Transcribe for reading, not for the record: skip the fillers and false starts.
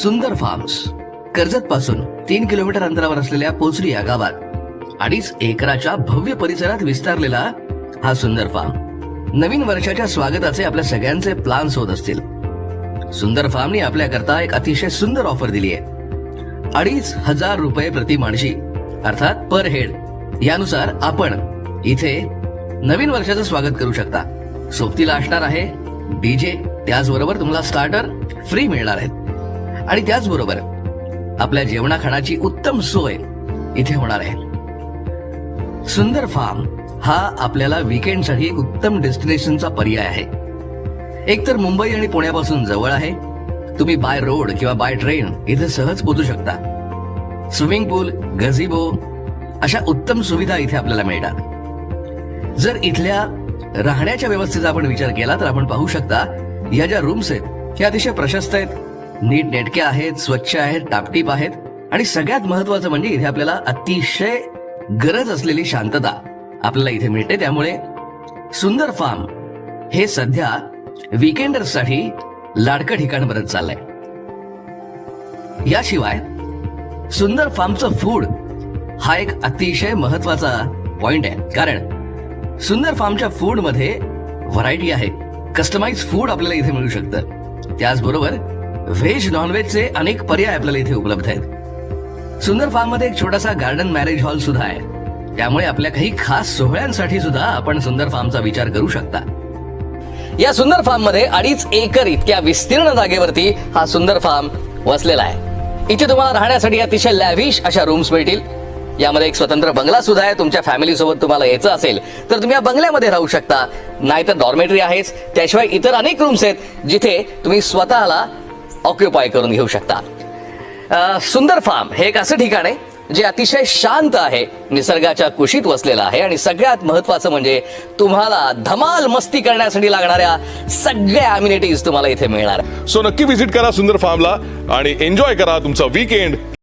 सुंदर फार्म्स कर्जत पासून 3 किलोमीटर अंतरावर असलेल्या पोचरी या गावात 2.5 एकराच्या भव्य परिसरात विस्तारलेला हा सुंदर फार्म नवीन वर्षाच्या स्वागताचे आपल्या सगळ्यांचे प्लॅन्स होत असतील. सुंदर फार्मने आपल्याकरता एक अतिशय सुंदर ऑफर दिली आहे. 2,500 रुपये प्रति माणशी अर्थात पर हेड. यानुसार आपण इथे नवीन वर्षाचं स्वागत करू शकता. सोबतीला असणार आहे डीजे, त्याचबरोबर तुम्हाला स्टार्टर फ्री मिळणार आहेत आणि त्याचबरोबर आपल्या जेवणा खाण्याची उत्तम सोय इथे होणार आहे. सुंदर फार्म हा आपल्याला वीकेंडसाठी एक उत्तम डेस्टिनेशनचा पर्याय आहे. एकतर मुंबई आणि पुण्यापासून जवळ आहे. तुम्ही बाय रोड किंवा बाय ट्रेन इथे सहज पोहोचू शकता. स्विमिंग पूल, गझिबो अशा उत्तम सुविधा इथे आपल्याला मिळतात. जर इथल्या राहण्याच्या व्यवस्थेचा आपण विचार केला तर आपण पाहू शकता या ज्या रूम्स आहेत त्या अतिशय प्रशस्त आहेत, नीट नेटक्या आहेत, स्वच्छ आहेत, टापटीप आहेत आणि सगळ्यात महत्वाचं म्हणजे इथे आपल्याला अतिशय गरज असलेली शांतता आपल्याला इथे मिळते. त्यामुळे सुंदर फार्म हे सध्या वीकेंडर्ससाठी लाडकं ठिकाण बनत चाललंय. याशिवाय सुंदर फार्मचं फूड हा एक अतिशय महत्वाचा पॉइंट आहे, कारण सुंदर फार्मच्या फूड मध्ये व्हरायटी आहे. कस्टमाइज फूड आपल्याला इथे मिळू शकतं. त्याचबरोबर व्हेज नॉनव्हेजचे अनेक पर्याय आपल्याला इथे उपलब्ध आहेत. सुंदर फार्म मध्ये एक छोटासा गार्डन मॅरेज हॉल सुद्धा आहे. त्यामुळे आपल्या काही खास सोहळ्यांसाठी सुद्धा आपण सुंदर फार्मचा विचार करू शकता. या सुंदर फार्म मध्ये 2.5 एकर इतक्या विस्तीर्ण जागेवरती हा सुंदर फार्म वसलेला आहे. इथे तुम्हाला राहण्यासाठी अतिशय लॅव्हिश अशा रूम्स मिळतील. यामध्ये एक स्वतंत्र बंगला सुद्धा आहे. तुमच्या फॅमिली सोबत तुम्हाला यायचं असेल तर तुम्ही या बंगल्यामध्ये राहू शकता, नाहीतर डॉर्मेटरी आहेच. त्याशिवाय इतर अनेक रूम्स आहेत जिथे तुम्ही स्वतःला ऑक्युपाय करून घेऊ शकता. सुंदर फार्म हे एक असं ठिकाण आहे जे अतिशय शांत आहे, निसर्गाच्या कुशीत वसलेलं आहे आणि सगळ्यात महत्वाचं म्हणजे तुम्हाला धमाल मस्ती करण्यासाठी लागणाऱ्या सगळ्या अम्युनिटीज तुम्हाला इथे मिळणार. सो नक्की व्हिजिट करा सुंदर फार्मला आणि एन्जॉय करा तुमचा वीकेंड.